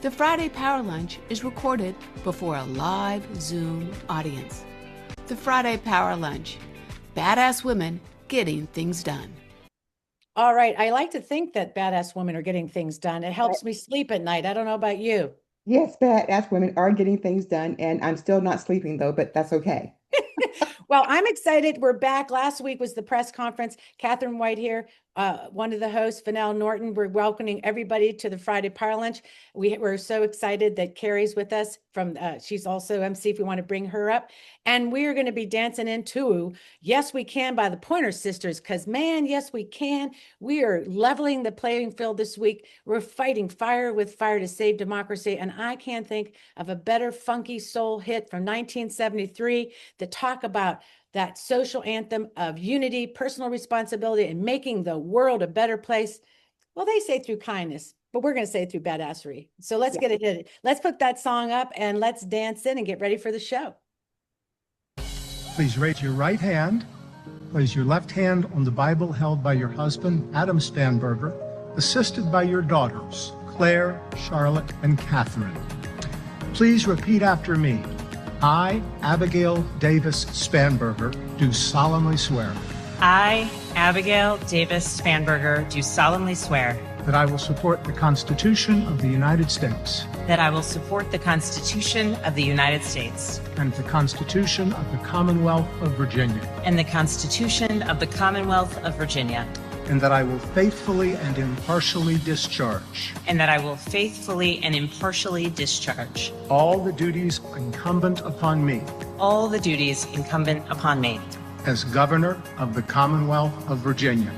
The Friday Power Lunch is recorded before a live Zoom audience. The Friday Power Lunch. Badass women getting things done. All right. I like to think that badass women are getting things done. It helps me sleep at night. I don't know about you. Yes, badass women are getting things done, and I'm still not sleeping though, but that's okay. Well, I'm excited. We're back. Last week was the press conference. Catherine White here, one of the hosts, Vanell Norton. We're welcoming everybody to the Friday Power Lunch. We're so excited that Carrie's with us from, she's also MC if we want to bring her up. And we are going to be dancing into Yes We Can by the Pointer Sisters, because man, yes, we can. We are leveling the playing field this week. We're fighting fire with fire to save democracy. And I can't think of a better funky soul hit from 1973 that talk about that social anthem of unity, personal responsibility, and making the world a better place. Well, they say through kindness, but we're going to say through badassery. So let's get it hit. Let's put that song up and let's dance in and get ready for the show. Please raise your right hand. Place your left hand on the Bible held by your husband, Adam Spanberger, assisted by your daughters, Claire, Charlotte, and Catherine. Please repeat after me. I, Abigail Davis Spanberger, do solemnly swear I, Abigail Davis Spanberger, do solemnly swear that I will support the Constitution of the United States that I will support the Constitution of the United States and the Constitution of the Commonwealth of Virginia, and the Constitution of the Commonwealth of Virginia, and that I will faithfully and impartially discharge all the duties incumbent upon me as Governor of the Commonwealth of Virginia,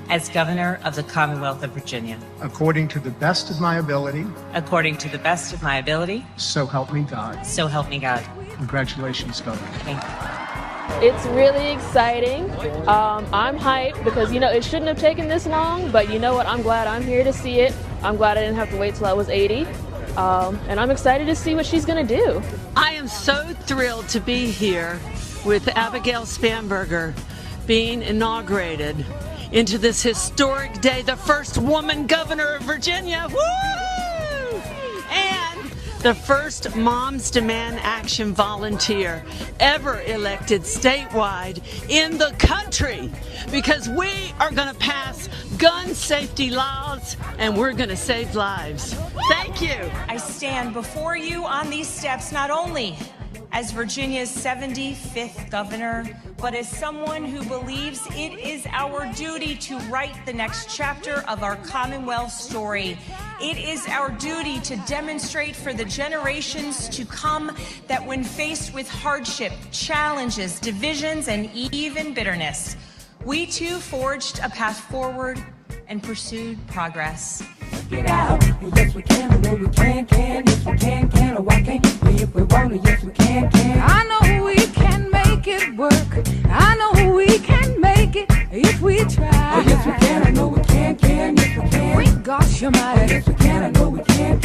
according to the best of my ability, so help me God. Congratulations, Governor. Thank you. It's really exciting. I'm hyped because, it shouldn't have taken this long, but you know what? I'm glad I'm here to see it. I'm glad I didn't have to wait till I was 80. And I'm excited to see what she's going to do. I am so thrilled to be here with Abigail Spanberger being inaugurated into this historic day, the first woman governor of Virginia. Woo! And the first Moms Demand Action volunteer ever elected statewide in the country, because we are going to pass gun safety laws and we're going to save lives. Thank you. I stand before you on these steps not only as Virginia's 75th governor, but as someone who believes it is our duty to write the next chapter of our Commonwealth story. It is our duty to demonstrate for the generations to come that when faced with hardship, challenges, divisions, and even bitterness, we too forged a path forward and pursued progress. Get out, yes we can, no we can, yes we can, oh why can't we if we want to, yes we can. I know we can make it work, I know we can make it if we try. Oh yes we can, I know we can, yes we can. Great gosh almighty. Oh yes we can, I know we can.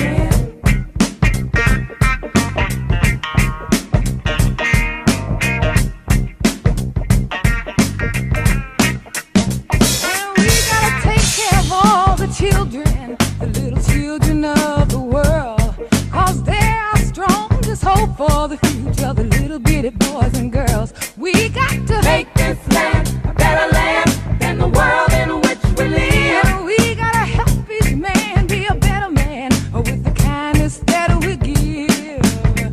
Children, the little children of the world, 'cause they are strongest hope for the future, the little bitty boys and girls. We got to make this land a better land than the world in which we live. And we gotta help each man be a better man with the kindness that we give.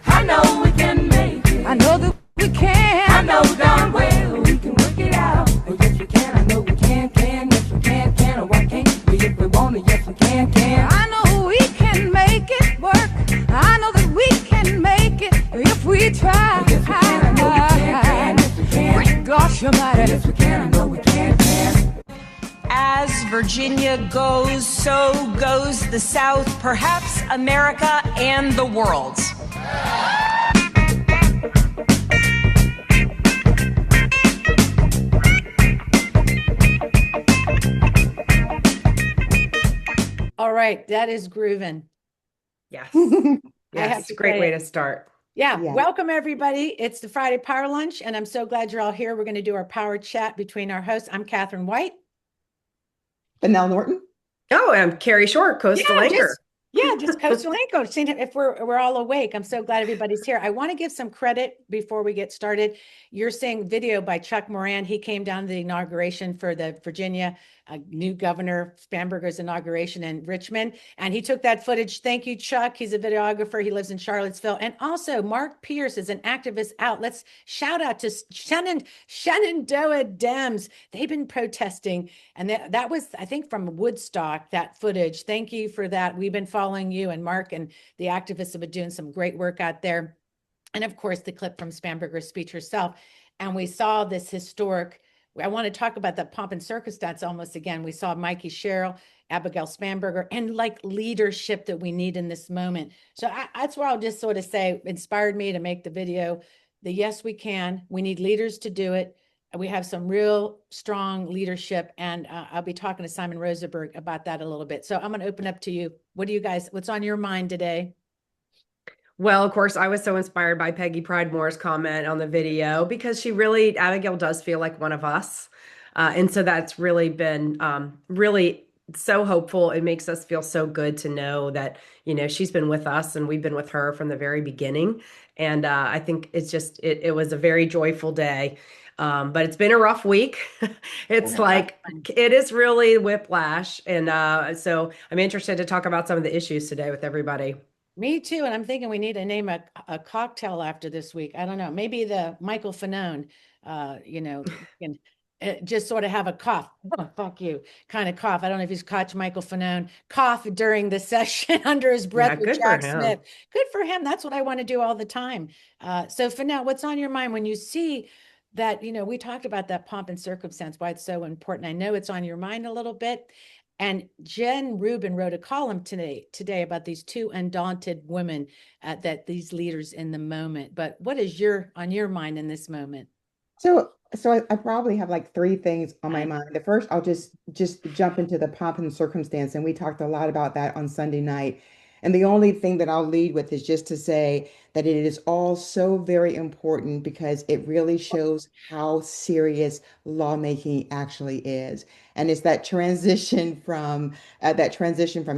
I know we can make it. I know that we can. I know darn well we can work it out. Oh yes we can, I know we can, yes we can, oh why can't if we want it, yes we can. I know we can make it work. I know that we can make it if we try. Oh, yes we can, I know we can, yes we can. Great gosh almighty. Yes we can, I know we can. As Virginia goes, so goes the South, perhaps America and the world. All right, that is grooving. Yes. Yes, It's a great way to start. Yeah. Welcome everybody. It's the Friday Power Lunch, and I'm so glad you're all here. We're going to do our power chat between our hosts. I'm Catherine White. Vanell Norton. Oh, I'm Carrie Short, Coastal Anchor. Yeah, just Coach Malenko. Seeing if we're all awake. I'm so glad everybody's here. I want to give some credit before we get started. You're seeing video by Chuck Moran. He came down to the inauguration for the Virginia new governor Spanberger's inauguration in Richmond, and he took that footage. Thank you, Chuck. He's a videographer. He lives in Charlottesville, and also Mark Pierce is an activist out. Let's shout out to Shenandoah Dems. They've been protesting, and that was, I think, from Woodstock, that footage. Thank you for that. We've been following you, and Mark and the activists have been doing some great work out there. And of course, the clip from Spanberger's speech herself. And we saw this historic, I want to talk about that pomp and circumstance almost again. We saw Mikey Sherrill, Abigail Spanberger, and like leadership that we need in this moment. So that's where I'll just sort of say, inspired me to make the video. The yes, we can. We need leaders to do it. We have some real strong leadership, and I'll be talking to Simon Rosenberg about that a little bit. So I'm going to open up to you. What do you guys, what's on your mind today? Well, of course, I was so inspired by Peggy Pridemore's comment on the video because Abigail does feel like one of us. And so that's really been really so hopeful. It makes us feel so good to know that, she's been with us and we've been with her from the very beginning. And I think it was a very joyful day. But it's been a rough week. It's like, it is really whiplash. And so I'm interested to talk about some of the issues today with everybody. Me too. And I'm thinking we need to name a cocktail after this week. I don't know, maybe the Michael Fanone, and just sort of have a cough. Oh, fuck you kind of cough. I don't know if he's caught Michael Fanone cough during the session under his breath with Jack Smith. Good for him. That's what I want to do all the time. So Fanone, what's on your mind when you see that, we talked about that pomp and circumstance, why it's so important. I know it's on your mind a little bit. And Jen Rubin wrote a column today about these two undaunted women, that these leaders in the moment. But what is on your mind in this moment? So I probably have like three things on my mind. The first, I'll just jump into the pomp and circumstance, and we talked a lot about that on Sunday night. And the only thing that I'll lead with is just to say that it is all so very important because it really shows how serious lawmaking actually is. And it's that transition from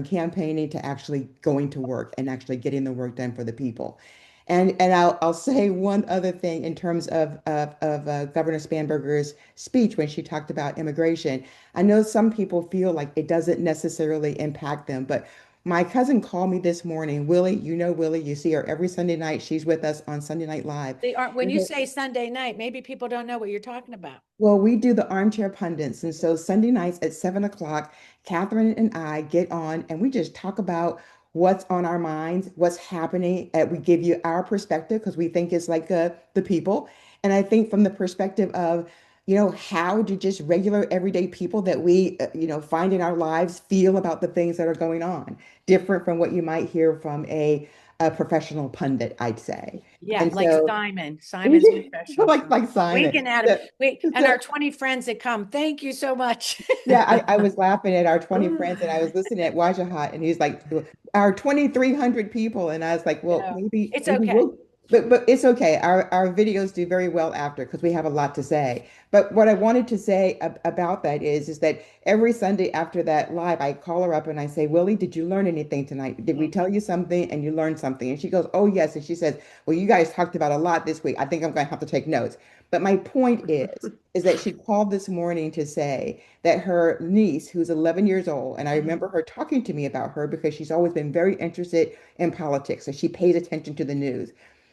campaigning to actually going to work and actually getting the work done for the people. And I'll say one other thing in terms of Governor Spanberger's speech when she talked about immigration. I know some people feel like it doesn't necessarily impact them, but my cousin called me this morning. Willie, Willie, you see her every Sunday night. She's with us on Sunday Night Live. When you say Sunday night, maybe people don't know what you're talking about. Well, we do the armchair pundits. And so Sunday nights at 7 o'clock, Catherine and I get on and we just talk about what's on our minds, what's happening. We give you our perspective because we think it's like the people. And I think from the perspective of, how do just regular everyday people that we, find in our lives feel about the things that are going on, different from what you might hear from a professional pundit, I'd say. Yeah, And like so, Simon's professional. like Simon. Winking at him. And our 20 friends that come, thank you so much. Yeah, I was laughing at our 20 friends and I was listening at Wajahat and he's like, our 2,300 people. And I was like, well, maybe it's maybe okay. But it's okay. Our videos do very well after because we have a lot to say. But what I wanted to say about that is that every Sunday after that live, I call her up and I say, Willie, did you learn anything tonight? Did we tell you something and you learned something? And she goes, oh, yes. And she says, well, you guys talked about a lot this week. I think I'm going to have to take notes. But my point is that she called this morning to say that her niece, who's 11 years old, and I remember her talking to me about her because she's always been very interested in politics. So she pays attention to the news.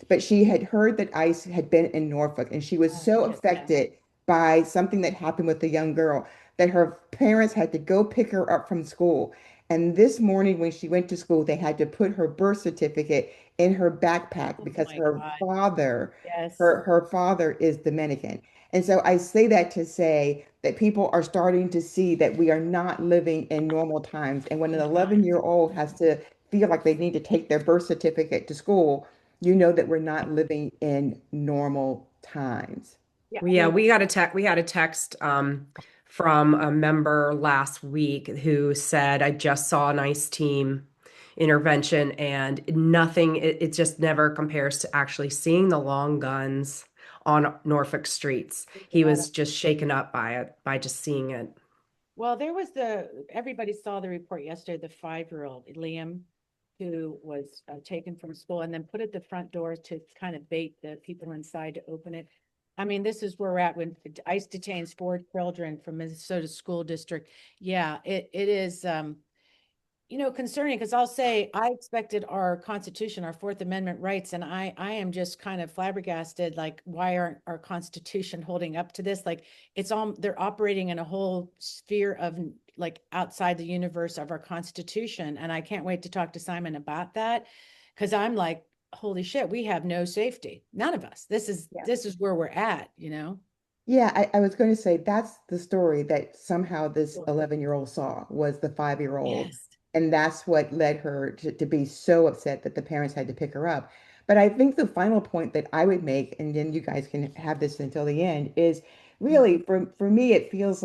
But she had heard that ICE had been in Norfolk, and she was so affected by something that happened with the young girl that her parents had to go pick her up from school. And this morning, when she went to school, they had to put her birth certificate in her backpack because her father, her father is Dominican. And so I say that to say that people are starting to see that we are not living in normal times. And when an 11-year-old has to feel like they need to take their birth certificate to school, you know that we're not living in normal times. Yeah, we had a text from a member last week who said, I just saw an ICE team intervention and it just never compares to actually seeing the long guns on Norfolk streets. He was just shaken up by it, by just seeing it. Well, everybody saw the report yesterday, the 5-year-old Liam, who was taken from school and then put at the front door to kind of bait the people inside to open it. I mean, this is where we're at when ICE detains 4 children from Minnesota School District. Yeah, it is, concerning, because I'll say I expected our Constitution, our Fourth Amendment rights, and I am just kind of flabbergasted. Like, why aren't our Constitution holding up to this? Like, it's all, they're operating in a whole sphere of like outside the universe of our Constitution, and I can't wait to talk to Simon about that, because I'm like, holy shit, we have no safety. None of us. This is where we're at. Yeah, I was going to say that's the story that somehow this 11-year-old saw was the 5-year-old. Yes. And that's what led her to be so upset that the parents had to pick her up. But I think the final point that I would make, and then you guys can have this until the end, is really for me, it feels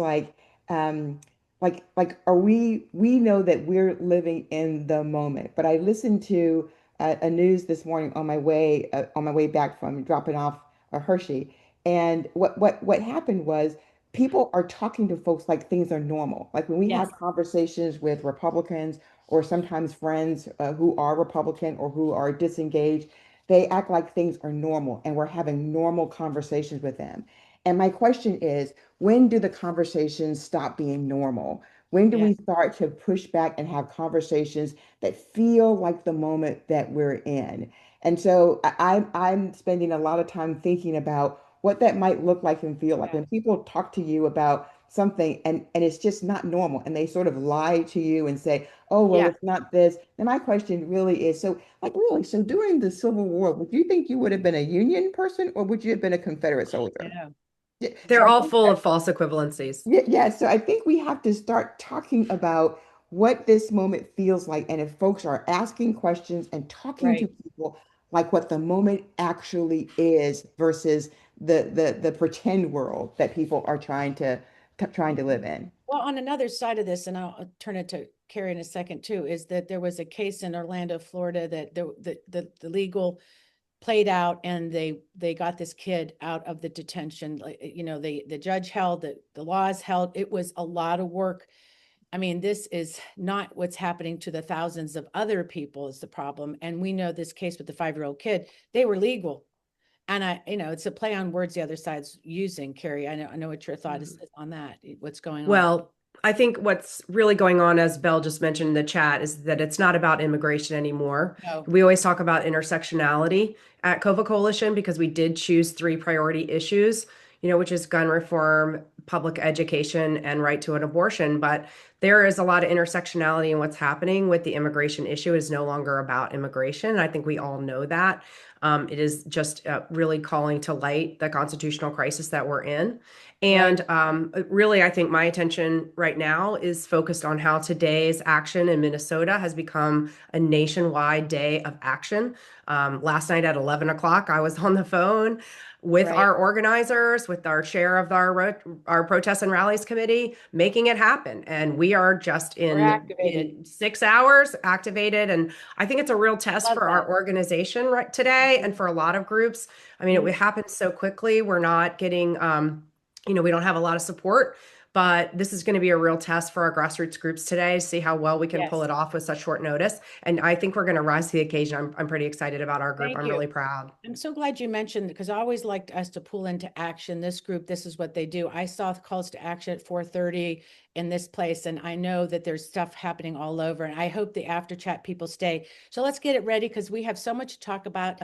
um like are we know that we're living in the moment. But I listened to a news this morning on my way back from dropping off a Hershey. And what happened was people are talking to folks like things are normal. Like when we Yes. have conversations with Republicans or sometimes friends who are Republican or who are disengaged, they act like things are normal and we're having normal conversations with them. And my question is, when do the conversations stop being normal? When do Yeah. we start to push back and have conversations that feel like the moment that we're in? And so I'm spending a lot of time thinking about what that might look like and feel like Yeah. when people talk to you about something and it's just not normal and they sort of lie to you and say, oh, well, Yeah. it's not this. And my question really is, so like really, so during the Civil War, would you think you would have been a Union person or would you have been a Confederate soldier? No. Yeah, so They're I all think full of false equivalencies. yeah, so I think we have to start talking about what this moment feels like. And if folks are asking questions and talking to Right. people like what the moment actually is versus the pretend world that people are trying to live in. Well, on another side of this, and I'll turn it to Carrie in a second too, is that there was a case in Orlando, Florida, that the legal played out, and they got this kid out of the detention. Like, the judge held that the laws held. It was a lot of work. I mean, this is not what's happening to the thousands of other people is the problem. And we know this case with the 5-year-old kid, they were legal. And it's a play on words the other side's using. Carrie, I know what your thought is on that. What's going on? Well, I think what's really going on, as Belle just mentioned in the chat, is that it's not about immigration anymore. No. We always talk about intersectionality at COVA Coalition because we did choose 3 priority issues, which is gun reform, public education, and right to an abortion. But there is a lot of intersectionality in what's happening with the immigration issue. It is no longer about immigration. And I think we all know that. It is just really calling to light the constitutional crisis that we're in. And really, I think my attention right now is focused on how today's action in Minnesota has become a nationwide day of action. Last night at 11 o'clock, I was on the phone with our organizers, with our chair of our protests and rallies committee, making it happen. And we are just in 6 hours activated. And I think it's a real test for our organization right today and for a lot of groups. I mean, it happened so quickly. We're not getting, we don't have a lot of support, but this is going to be a real test for our grassroots groups today to see how well we can pull it off with such short notice. And I think we're going to rise to the occasion. I'm pretty excited about our group. I'm really proud. I'm so glad you mentioned, because I always liked us to pull into action. This group, this is what they do. I saw the calls to action at 4:30 in this place, and I know that there's stuff happening all over, and I hope the after chat people stay. So let's get it ready, because we have so much to talk about.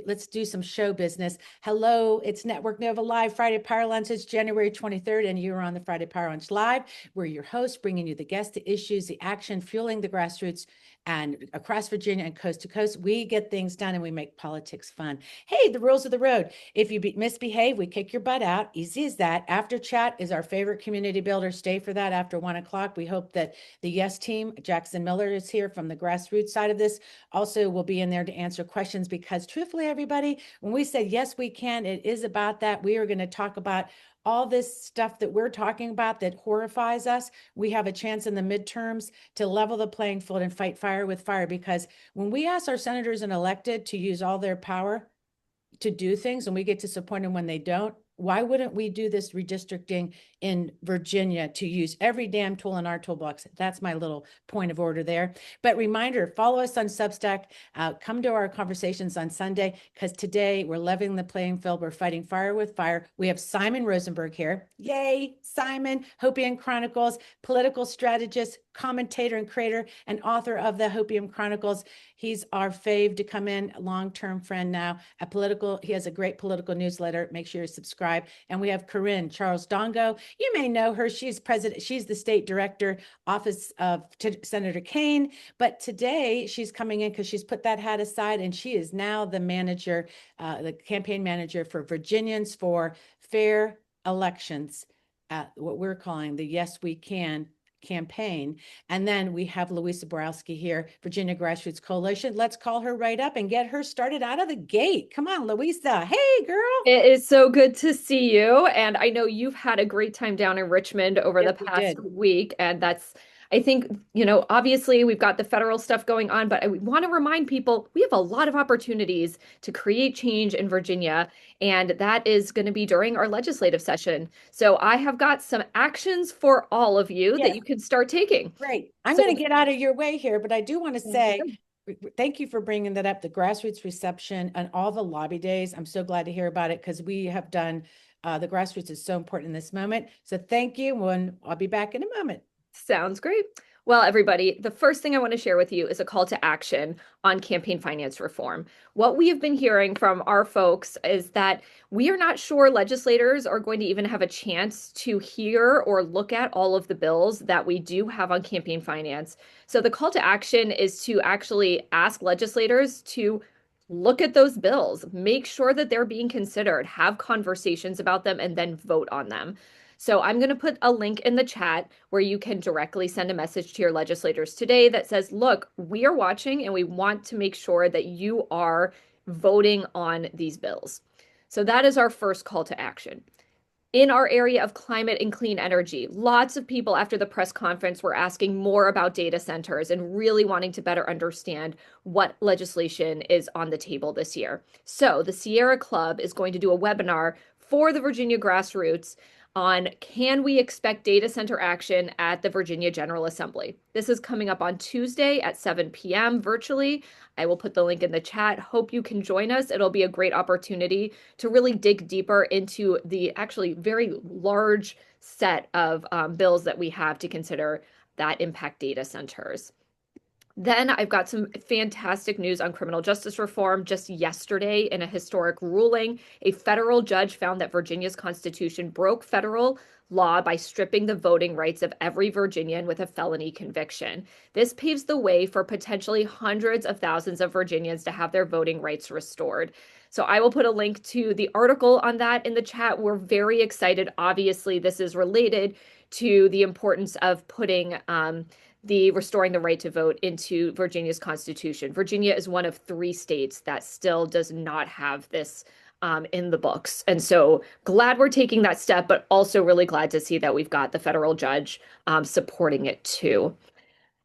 Let's do some show business. Hello, it's Network Nova Live Friday Power Lunch. It's January 23rd, and you're on the Friday Power Lunch Live. We're your hosts, bringing you the guests, the issues, the action, fueling the grassroots, and across Virginia and coast to coast. We get things done and we make politics fun. Hey, the rules of the road. If you misbehave, we kick your butt out. Easy as that. After chat is our favorite community builder. Stay for that after 1 o'clock. We hope that the Yes team, Jackson Miller is here from the grassroots side of this. Also, will be in there to answer questions, because truthfully, everybody, when we said yes, we can, it is about that. We are going to talk about all this stuff that we're talking about that horrifies us. We have a chance in the midterms to level the playing field and fight fire with fire, because when we ask our senators and elected to use all their power to do things and we get disappointed when they don't, why wouldn't we do this redistricting in Virginia to use every damn tool in our toolbox? That's my little point of order there. But reminder, follow us on Substack. Come to our conversations on Sunday, because today we're leveling the playing field. We're fighting fire with fire. We have Simon Rosenberg here. Yay, Simon, Hopium Chronicles, political strategist, commentator and creator, and author of the Hopium Chronicles. He's our fave to come in, a long-term friend now. He has a great political newsletter. Make sure you subscribe. And we have Corinne Charles Dongo. You may know her. She's the state director, office of Senator Kane. But today she's coming in because she's put that hat aside, and she is now the manager, the campaign manager for Virginians for Fair Elections, what we're calling the Yes We Can campaign. And then we have Louisa Borowski here, Virginia Grassroots Coalition. Let's call her right up and get her started out of the gate. Come on, Louisa. Hey, girl. It is so good to see you. And I know you've had a great time down in Richmond over the past week. And I think, obviously we've got the federal stuff going on, but I want to remind people we have a lot of opportunities to create change in Virginia, and that is going to be during our legislative session. So I have got some actions for all of you that you can start taking. Great. I'm going to get out of your way here, but I do want to say, thank you for bringing that up, the grassroots reception and all the lobby days. I'm so glad to hear about it, because we have done, the grassroots is so important in this moment. So thank you, and I'll be back in a moment. Sounds great. Well, everybody, the first thing I want to share with you is a call to action on campaign finance reform. What we have been hearing from our folks is that we are not sure legislators are going to even have a chance to hear or look at all of the bills that we do have on campaign finance. So the call to action is to actually ask legislators to look at those bills, make sure that they're being considered, have conversations about them, and then vote on them. So I'm going to put a link in the chat where you can directly send a message to your legislators today that says, look, we are watching and we want to make sure that you are voting on these bills. So that is our first call to action. In our area of climate and clean energy, lots of people after the press conference were asking more about data centers and really wanting to better understand what legislation is on the table this year. So the Sierra Club is going to do a webinar for the Virginia grassroots on can we expect data center action at the Virginia General Assembly. This is coming up on Tuesday at 7 p.m. virtually. I will put the link in the chat. Hope you can join us. It'll be a great opportunity to really dig deeper into the actually very large set of bills that we have to consider that impact data centers. Then I've got some fantastic news on criminal justice reform. Just yesterday, in a historic ruling, a federal judge found that Virginia's constitution broke federal law by stripping the voting rights of every Virginian with a felony conviction. This paves the way for potentially hundreds of thousands of Virginians to have their voting rights restored. So I will put a link to the article on that in the chat. We're very excited. Obviously, this is related to the importance of putting the restoring the right to vote into Virginia's constitution. Virginia is one of 3 states that still does not have this in the books. And so glad we're taking that step, but also really glad to see that we've got the federal judge supporting it too.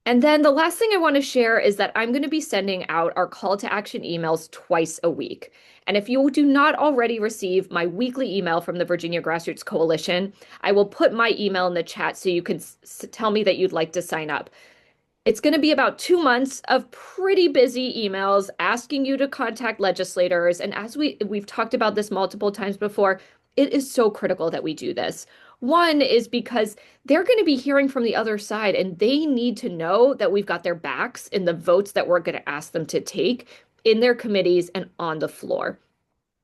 And then the last thing I want to share is that I'm going to be sending out our call to action emails twice a week. And if you do not already receive my weekly email from the Virginia Grassroots Coalition, I will put my email in the chat so you can tell me that you'd like to sign up. It's going to be about 2 months of pretty busy emails asking you to contact legislators. And as we've talked about this multiple times before, it is so critical that we do this. One is because they're going to be hearing from the other side, and they need to know that we've got their backs in the votes that we're going to ask them to take in their committees and on the floor.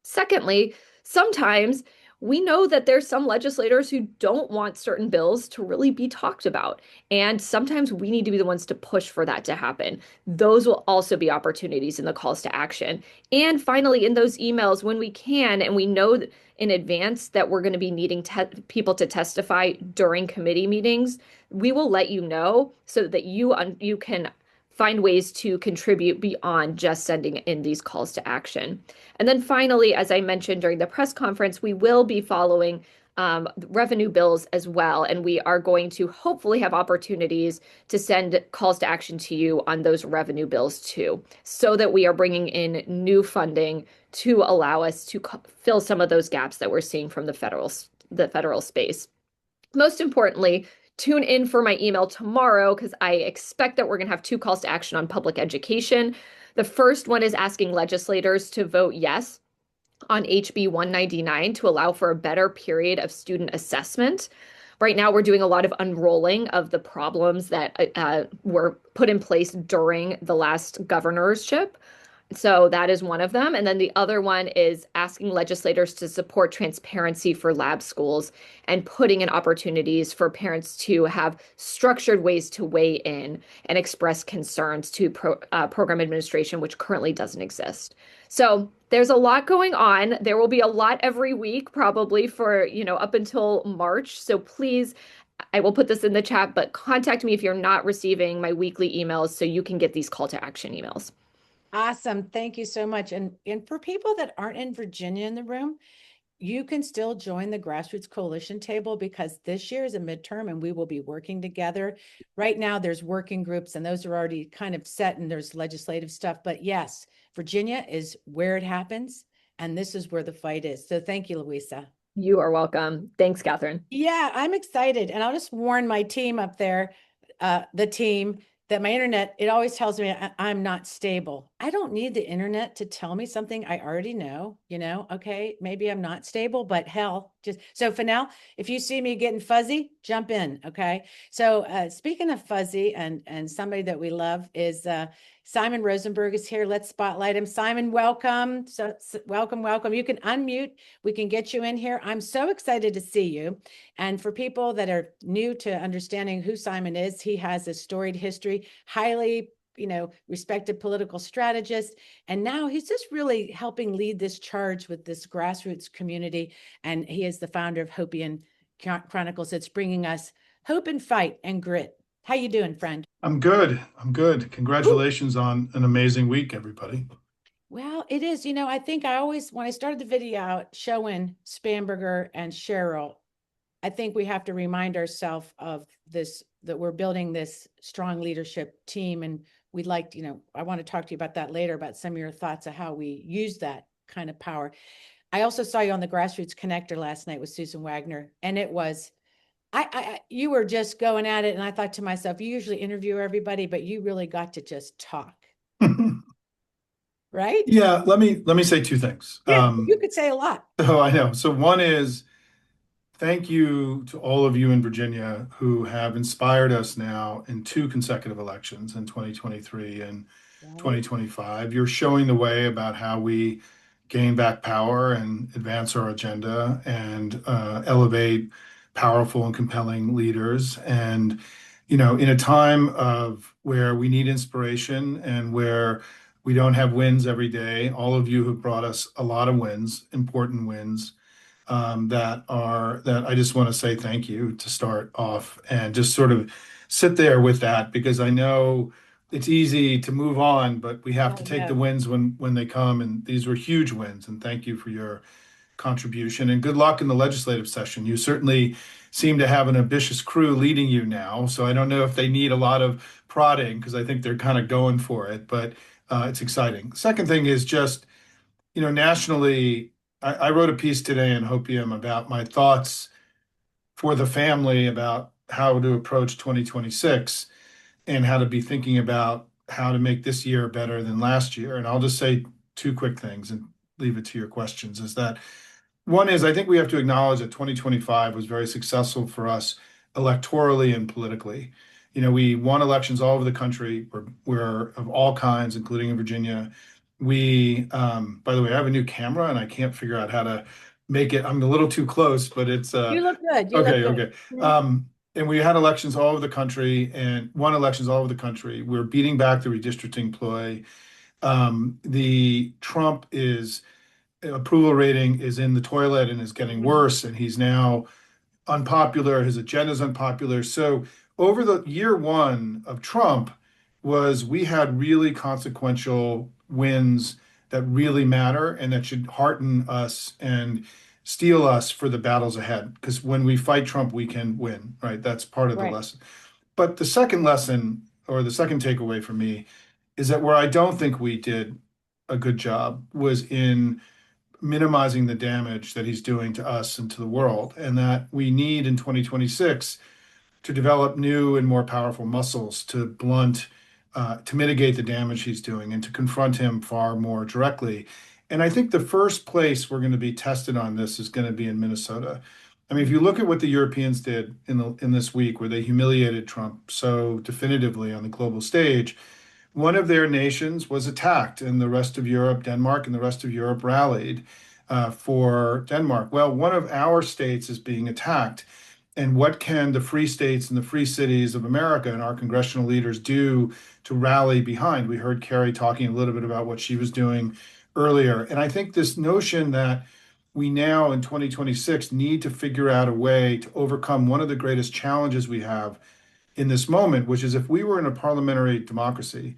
Secondly, sometimes we know that there's some legislators who don't want certain bills to really be talked about. And sometimes we need to be the ones to push for that to happen. Those will also be opportunities in the calls to action. And finally, in those emails, when we can, and we know in advance that we're going to be needing people to testify during committee meetings, we will let you know so that you can find ways to contribute beyond just sending in these calls to action. And then finally, as I mentioned during the press conference, we will be following revenue bills as well. And we are going to hopefully have opportunities to send calls to action to you on those revenue bills too, so that we are bringing in new funding to allow us to fill some of those gaps that we're seeing from the federal space. Most importantly, tune in for my email tomorrow because I expect that we're going to have 2 calls to action on public education. The first one is asking legislators to vote yes on HB 199 to allow for a better period of student assessment. Right now, we're doing a lot of unrolling of the problems that were put in place during the last governorship. So that is one of them. And then the other one is asking legislators to support transparency for lab schools and putting in opportunities for parents to have structured ways to weigh in and express concerns to program administration, which currently doesn't exist. So there's a lot going on. There will be a lot every week, probably for, up until March. So please, I will put this in the chat, but contact me if you're not receiving my weekly emails so you can get these call to action emails. Awesome. Thank you so much. And for people that aren't in Virginia in the room, you can still join the Grassroots Coalition table because this year is a midterm and we will be working together. Right now, there's working groups and those are already kind of set and there's legislative stuff. But yes, Virginia is where it happens and this is where the fight is. So thank you, Louisa. You are welcome. Thanks, Catherine. Yeah, I'm excited. And I'll just warn my team up there, the team, that my internet, it always tells me I'm not stable. I don't need the internet to tell me something I already know, okay, maybe I'm not stable, but hell, so Fennell, if you see me getting fuzzy, jump in, okay? So speaking of fuzzy and somebody that we love is Simon Rosenberg is here. Let's spotlight him. Simon, welcome. So welcome. You can unmute. We can get you in here. I'm so excited to see you. And for people that are new to understanding who Simon is, he has a storied history, highly, respected political strategist. And now he's just really helping lead this charge with this grassroots community. And he is the founder of Hopian Chronicles. It's bringing us hope and fight and grit. How you doing, friend? I'm good. Congratulations on an amazing week, everybody. Well, it is. I think when I started the video out showing Spanberger and Cheryl, I think we have to remind ourselves of this, that we're building this strong leadership team. And we'd like, I want to talk to you about that later, about some of your thoughts of how we use that kind of power. I also saw you on the Grassroots Connector last night with Susan Wagner, and it was, you were just going at it. And I thought to myself, you usually interview everybody, but you really got to just talk. Right? Yeah. Let me say 2 things. Yeah, you could say a lot. Oh, I know. So one is thank you to all of you in Virginia who have inspired us now in 2 consecutive elections in 2023 and 2025. You're showing the way about how we gain back power and advance our agenda and elevate powerful and compelling leaders. And, in a time of where we need inspiration and where we don't have wins every day, all of you have brought us a lot of wins, important wins, that I just want to say thank you to start off and just sort of sit there with that, because I know it's easy to move on, but we have to take the wins when they come. And these were huge wins. And thank you for your contribution and good luck in the legislative session. You certainly seem to have an ambitious crew leading you now. So I don't know if they need a lot of prodding because I think they're kind of going for it, but it's exciting. Second thing is just, nationally, I wrote a piece today in Hopium about my thoughts for the family about how to approach 2026 and how to be thinking about how to make this year better than last year. And I'll just say 2 quick things and leave it to your questions. Is that one is I think we have to acknowledge that 2025 was very successful for us electorally and politically. We won elections all over the country. We're of all kinds, including in Virginia. We, by the way, I have a new camera and I can't figure out how to make it. I'm a little too close, but it's you look good. Okay. And we had elections all over the country and won elections all over the country. We're beating back the redistricting ploy. The Trump approval rating is in the toilet and is getting worse, and he's now unpopular. His agenda is unpopular. So over the year 1 of Trump we had really consequential wins that really matter and that should hearten us and steel us for the battles ahead. Because when we fight Trump, we can win, right? That's part of the Right. lesson. But the second lesson, or the second takeaway for me, is that where I don't think we did a good job was in minimizing the damage that he's doing to us and to the world, and that we need in 2026 to develop new and more powerful muscles to to mitigate the damage he's doing and to confront him far more directly. And I think the first place we're going to be tested on this is going to be in Minnesota. I mean, if you look at what the Europeans did in this week, where they humiliated Trump so definitively on the global stage, one of their nations was attacked, and the rest of Europe, Denmark, and the rest of Europe rallied for Denmark. Well, one of our states is being attacked. And what can the free states and the free cities of America and our congressional leaders do to rally behind? We heard Carrie talking a little bit about what she was doing earlier. And I think this notion that we now in 2026 need to figure out a way to overcome one of the greatest challenges we have in this moment, which is if we were in a parliamentary democracy,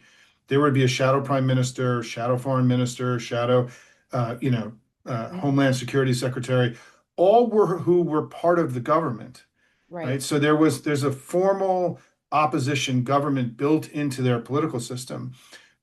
there would be a shadow prime minister, shadow foreign minister, shadow, Homeland Security secretary, all who were part of the government, right? So there's a formal opposition government built into their political system.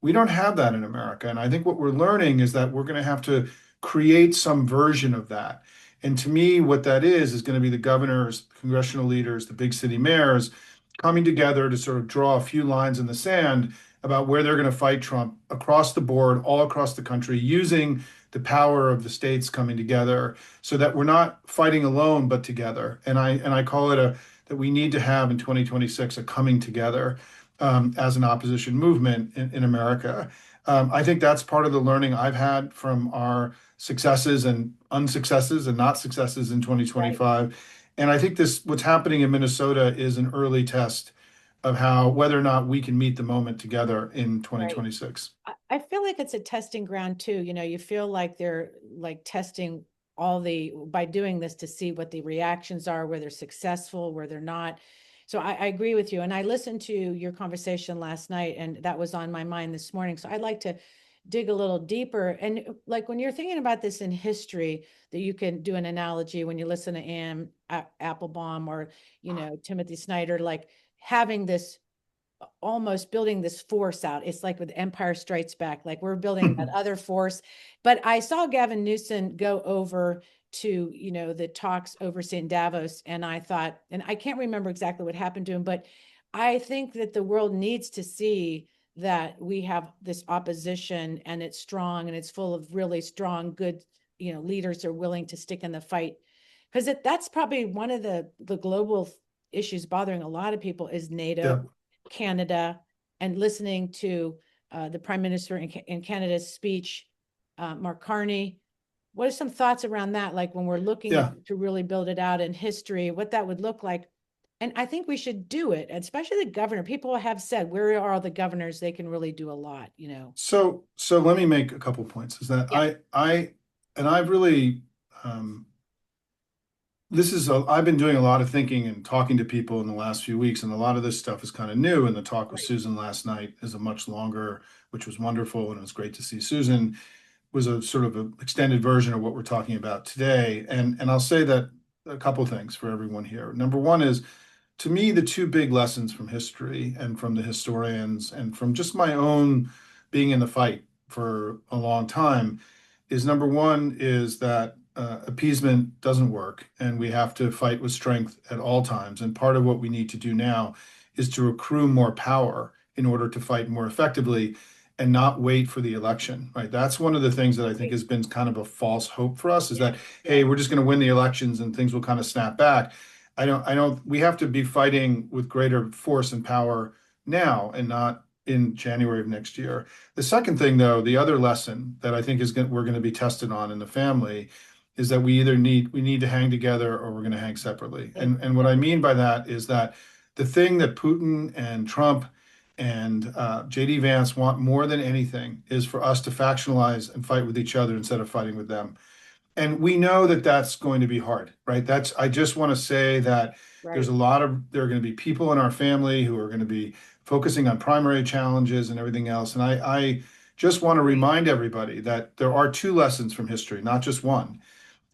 We don't have that in America, and I think what we're learning is that we're going to have to create some version of that. And to me, what that is going to be the governors, congressional leaders, the big city mayors coming together to sort of draw a few lines in the sand about where they're going to fight Trump across the board, all across the country, using the power of the states coming together so that we're not fighting alone, but together. And I call it that we need to have in 2026 a coming together as an opposition movement in America. I think that's part of the learning I've had from our successes and unsuccesses and not successes in 2025. Right. And I think what's happening in Minnesota is an early test of whether or not we can meet the moment together in 2026. Right. I feel like it's a testing ground too. You feel like they're like testing by doing this to see what the reactions are, where they're successful, where they're not. So I agree with you. And I listened to your conversation last night, and that was on my mind this morning. So I'd like to dig a little deeper. And like when you're thinking about this in history, that you can do an analogy when you listen to Anne Applebaum or, Timothy Snyder, like having this almost building this force out. It's like with Empire Strikes Back, like we're building that other force. But I saw Gavin Newsom go over to, the talks overseas in Davos. And I thought, and I can't remember exactly what happened to him, but I think that the world needs to see that we have this opposition and it's strong and it's full of really strong, good, leaders are willing to stick in the fight. Because that's probably one of the global issues bothering a lot of people is NATO, Canada, and listening to the Prime Minister in Canada's speech, Mark Carney. What are some thoughts around that? Like when we're looking to really build it out in history, what that would look like. And I think we should do it, especially the governor. People have said, where are the governors? They can really do a lot, So let me make a couple points. Is that I've really, I've been doing a lot of thinking and talking to people in the last few weeks, and a lot of this stuff is kind of new. And the talk with Susan last night is a much longer, which was wonderful. And it was great to see Susan. Was a sort of an extended version of what we're talking about today. And I'll say that a couple things for everyone here. Number one is, to me, the two big lessons from history and from the historians and from just my own being in the fight for a long time is, number one is that appeasement doesn't work and we have to fight with strength at all times. And part of what we need to do now is to accrue more power in order to fight more effectively and not wait for the election, right? That's one of the things that I think has been kind of a false hope for us is that, hey, we're just going to win the elections and things will kind of snap back. We have to be fighting with greater force and power now and not in January of next year. The second thing, though, the other lesson that I think we're going to be tested on in the family is that we need to hang together or we're going to hang separately. And what I mean by that is that the thing that Putin and Trump and JD Vance want more than anything is for us to factionalize and fight with each other instead of fighting with them. And we know that that's going to be hard, right? I just want to say that there are going to be people in our family who are going to be focusing on primary challenges and everything else. And I just want to remind everybody that there are two lessons from history, not just one.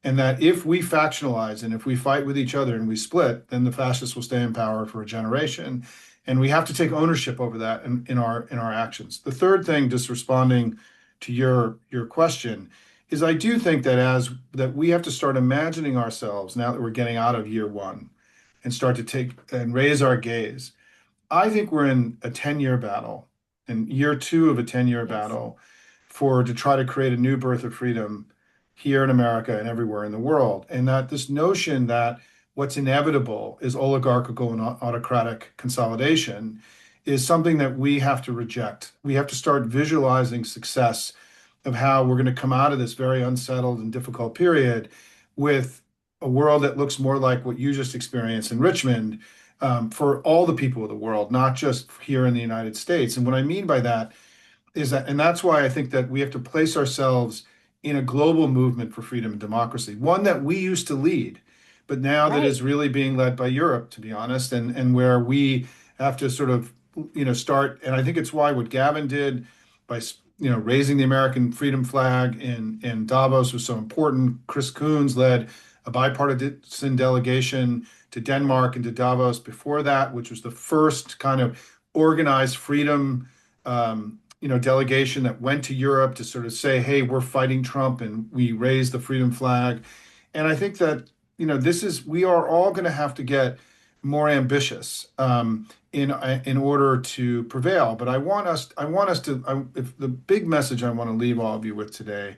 And that if we factionalize and if we fight with each other and we split, then the fascists will stay in power for a generation. And we have to take ownership over that in our actions. The third thing, just responding to your question, is I do think that we have to start imagining ourselves now that we're getting out of year one and start to take and raise our gaze. I think we're in a 10-year battle, in year two of a 10-year battle to try to create a new birth of freedom here in America and everywhere in the world. And that this notion that what's inevitable is oligarchical and autocratic consolidation is something that we have to reject. We have to start visualizing success of how we're going to come out of this very unsettled and difficult period with a world that looks more like what you just experienced in Richmond, for all the people of the world, not just here in the United States. And what I mean by that is that, and that's why I think that we have to place ourselves in a global movement for freedom and democracy, one that we used to lead, but now that is really being led by Europe, to be honest, and where we have to sort of, start. And I think it's why what Gavin did by, raising the American freedom flag in Davos was so important. Chris Coons led a bipartisan delegation to Denmark and to Davos before that, which was the first kind of organized freedom delegation that went to Europe to sort of say, hey, we're fighting Trump, and we raised the freedom flag. And I think that, we are all going to have to get more ambitious in order to prevail. But I want us to, if the big message I want to leave all of you with today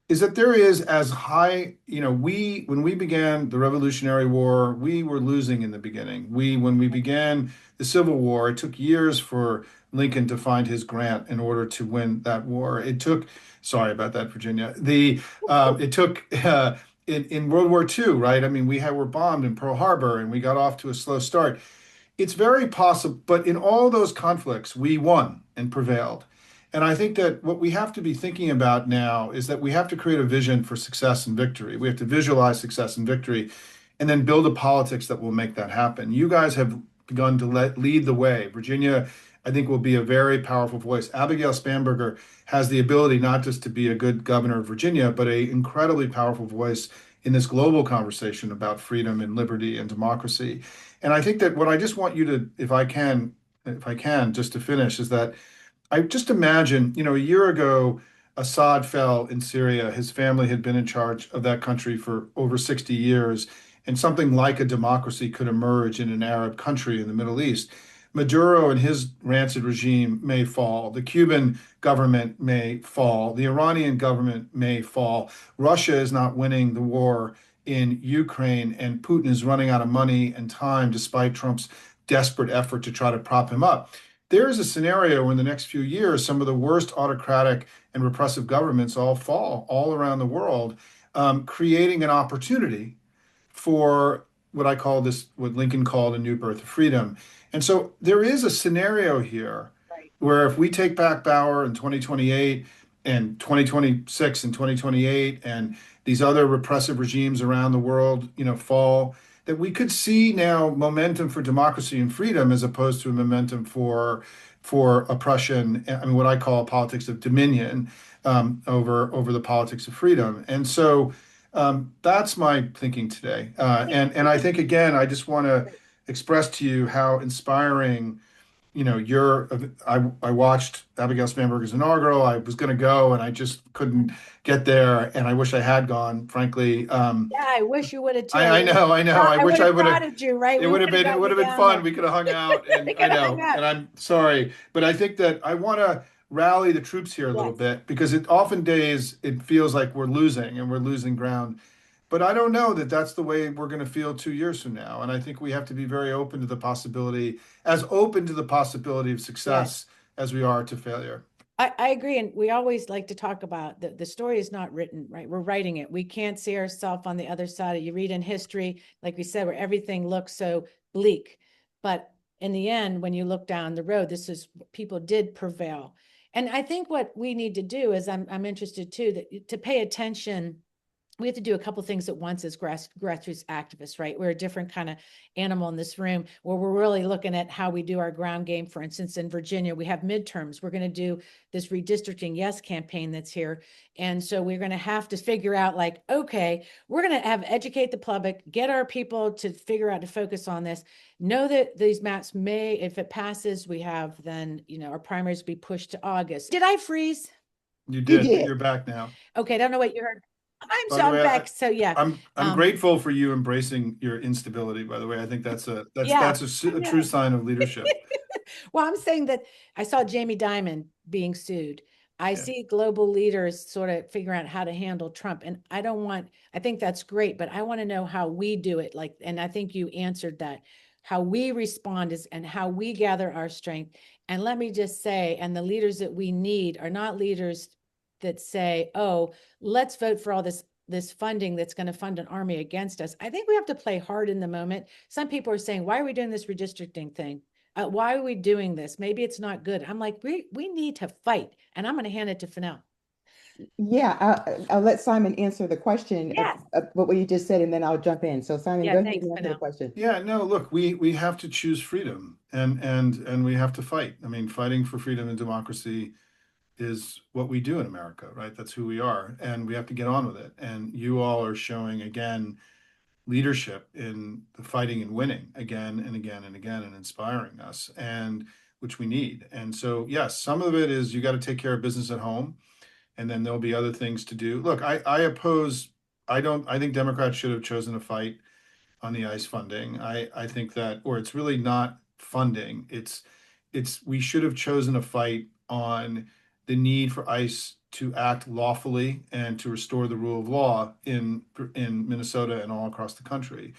is that there is as high, when we began the Revolutionary War, we were losing in the beginning. When we began the Civil War, it took years for Lincoln to find his Grant in order to win that war. Sorry about that, Virginia. It took in World War II, right? I mean, were bombed in Pearl Harbor and we got off to a slow start. It's very possible, but in all those conflicts, we won and prevailed. And I think that what we have to be thinking about now is that we have to create a vision for success and victory. We have to visualize success and victory and then build a politics that will make that happen. You guys have begun to lead the way. Virginia, I think, will be a very powerful voice. Abigail Spanberger has the ability not just to be a good governor of Virginia, but an incredibly powerful voice in this global conversation about freedom and liberty and democracy. And I think that what I just want you to, if I can, just to finish, is that I just imagine, a year ago, Assad fell in Syria. His family had been in charge of that country for over 60 years, and something like a democracy could emerge in an Arab country in the Middle East. Maduro and his rancid regime may fall. The Cuban government may fall. The Iranian government may fall. Russia is not winning the war in Ukraine, and Putin is running out of money and time despite Trump's desperate effort to try to prop him up. There is a scenario where in the next few years, some of the worst autocratic and repressive governments all fall all around the world, creating an opportunity for what Lincoln called a new birth of freedom. And so there is a scenario here where if we take back power in 2028 and 2026 and 2028 and these other repressive regimes around the world, fall, that we could see now momentum for democracy and freedom as opposed to a momentum for oppression. I mean, what I call politics of dominion over the politics of freedom. And so that's my thinking today. And I think, again, I just want to express to you how inspiring, I watched Abigail Spanberger's inaugural. I was going to go and I just couldn't get there. And I wish I had gone, frankly. I wish you would have. I know. I wish I would have. You, right? It would have been fun. We could have hung out. And I know. And I'm sorry, but I think that I want to rally the troops here a little bit, because often days it feels like we're losing and we're losing ground. But I don't know that that's the way we're going to feel 2 years from now. And I think we have to be very open to the possibility, as open to the possibility of success as we are to failure. I agree. And we always like to talk about the story is not written, right? We're writing it. We can't see ourselves on the other side. You read in history, like we said, where everything looks so bleak. But in the end, when you look down the road, people did prevail. And I think what we need to do is, I'm interested too, to pay attention we have to do a couple things at once as grassroots activists, right? We're a different kind of animal in this room where we're really looking at how we do our ground game. For instance, in Virginia, we have midterms. We're going to do this redistricting yes campaign that's here. And so we're going to have to figure out like, okay, we're going to have educate the public, get our people to figure out to focus on this, know that these maps may, if it passes, we have then, our primaries be pushed to August. Did I freeze? You You did, but did. you're back now. Okay, I don't know what you heard. By the I'm way, back. So yeah. I'm grateful for you embracing your instability, by the way. I think that's a true sign of leadership. Well, I'm saying that I saw Jamie Dimon being sued. I see global leaders sort of figuring out how to handle Trump. And I think that's great, but I want to know how we do it. Like, and I think you answered that. How we respond and how we gather our strength. And let me just say, and the leaders that we need are not leaders that say, oh, let's vote for all this funding that's going to fund an army against us. I think we have to play hard in the moment. Some people are saying, why are we doing this redistricting thing? Why are we doing this? Maybe it's not good. I'm like, we need to fight. And I'm going to hand it to Fennell. Yeah, I'll let Simon answer the question Yes. of what you just said, and then I'll jump in. So Simon, Yeah, go ahead thanks, and answer the Fennell. question. Yeah, no, look, we have to choose freedom and we have to fight. I mean, fighting for freedom and democracy is what we do in America, right? That's who we are, and we have to get on with it. And you all are showing again leadership in the fighting and winning again and again and again and inspiring us, and which we need. And so, yes, some of it is you got to take care of business at home, and then there'll be other things to do. Look, I think Democrats should have chosen to fight on the ICE funding. I think that, or it's really not funding. We should have chosen a fight on the need for ICE to act lawfully and to restore the rule of law in Minnesota and all across the country.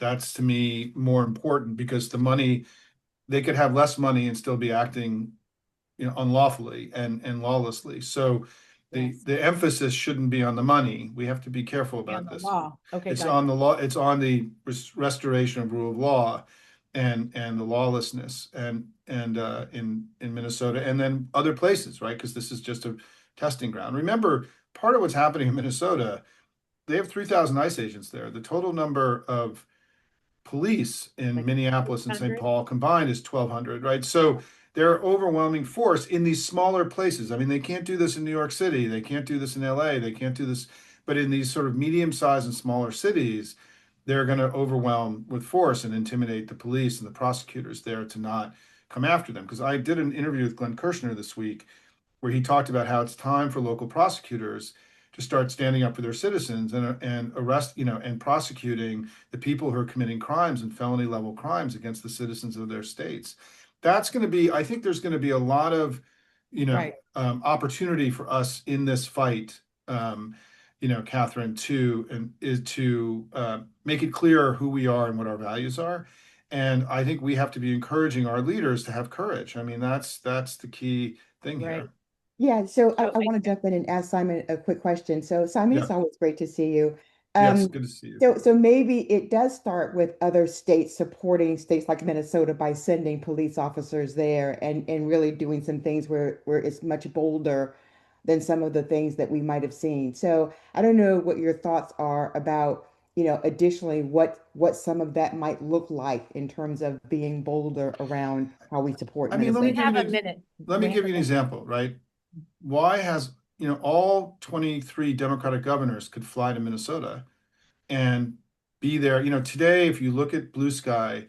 That's to me more important because the money, they could have less money and still be acting, unlawfully and lawlessly. So the emphasis shouldn't be on the money. We have to be careful about this. Law. Okay, It's on the law. It's on the restoration of rule of law and the lawlessness and in Minnesota and then other places, right? Because this is just a testing ground. Remember, part of what's happening in Minnesota, they have 3,000 ICE agents there. The total number of police in Minneapolis and St. Paul combined is 1,200, right? So they're overwhelming force in these smaller places. I mean, they can't do this in New York City. They can't do this in LA. They can't do this, but in these sort of medium-sized and smaller cities, they're going to overwhelm with force and intimidate the police and the prosecutors there to not come after them. Because I did an interview with Glenn Kirshner this week where he talked about how it's time for local prosecutors to start standing up for their citizens and arrest, and prosecuting the people who are committing crimes and felony level crimes against the citizens of their states. That's going to be, I think there's going to be a lot of, opportunity for us in this fight, Catherine, to make it clear who we are and what our values are. And I think we have to be encouraging our leaders to have courage. I mean, that's the key thing here. Yeah, so I want to jump in and ask Simon a quick question. So Simon, it's always great to see you. Yes, good to see you. So maybe it does start with other states supporting states like Minnesota by sending police officers there and really doing some things where it's much bolder than some of the things that we might have seen. So I don't know what your thoughts are about, additionally what some of that might look like in terms of being bolder around how we support. I mean, we have a minute. Let me give you an example, right? Why has, all 23 Democratic governors could fly to Minnesota and be there. Today, if you look at Blue Sky,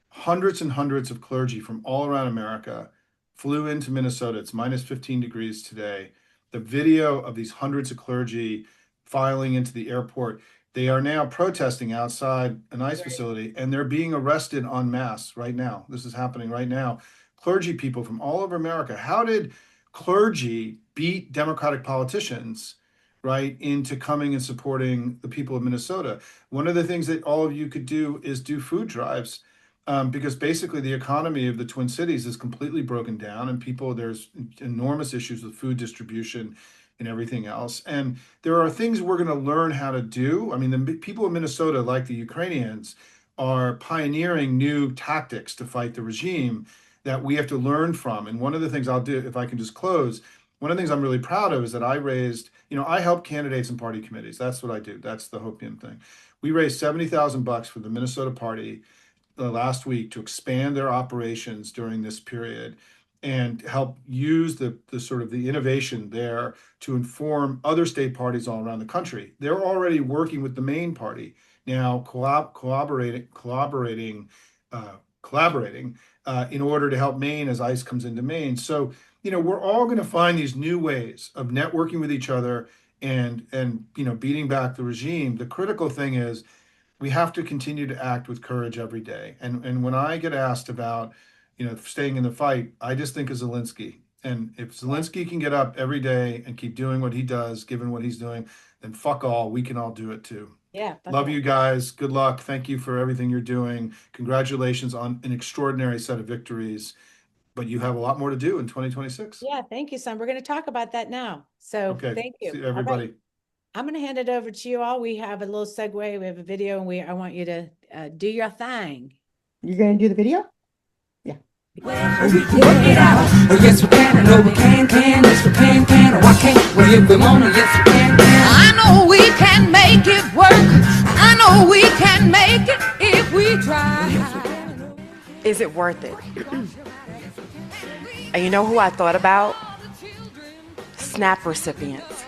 hundreds and hundreds of clergy from all around America flew into Minnesota. It's minus 15 degrees today. The video of these hundreds of clergy filing into the airport, they are now protesting outside an ICE facility and they're being arrested en masse right now. This is happening right now. Clergy people from all over America. How did clergy beat Democratic politicians, right, into coming and supporting the people of Minnesota? One of the things that all of you could do is do food drives, because basically the economy of the Twin Cities is completely broken down and there's enormous issues with food distribution and everything else. And there are things we're going to learn how to do. I mean, the people of Minnesota, like the Ukrainians, are pioneering new tactics to fight the regime that we have to learn from. And one of the things I'll do, if I can just close, one of the things I'm really proud of is that I raised, I help candidates and party committees. That's what I do. That's the Hopium thing. We raised $70,000 for the Minnesota party last week to expand their operations during this period and help use the sort of the innovation there to inform other state parties all around the country. They're already working with the main party now, collaborating in order to help Maine as ICE comes into Maine. So, we're all going to find these new ways of networking with each other and beating back the regime. The critical thing is we have to continue to act with courage every day. And when I get asked about, staying in the fight, I just think of Zelensky. And if Zelensky can get up every day and keep doing what he does, given what he's doing, then fuck all, we can all do it too. Yeah. Love you guys. Good luck. Thank you for everything you're doing. Congratulations on an extraordinary set of victories. But you have a lot more to do in 2026. Yeah, thank you, son. We're going to talk about that now. So Okay. thank you. See you, everybody. All right. I'm going to hand it over to you all. We have a little segue. We have a video, and I want you to do your thing. You're going to do the video? Yeah. We can work it out. Oh, yes, we can. I know we can. Yes, we can. Oh, I can't. Well, if we want to, yes, we can. I know we can make it work. I know we can make it if we try. Is it worth it? And you know who I thought about? SNAP recipients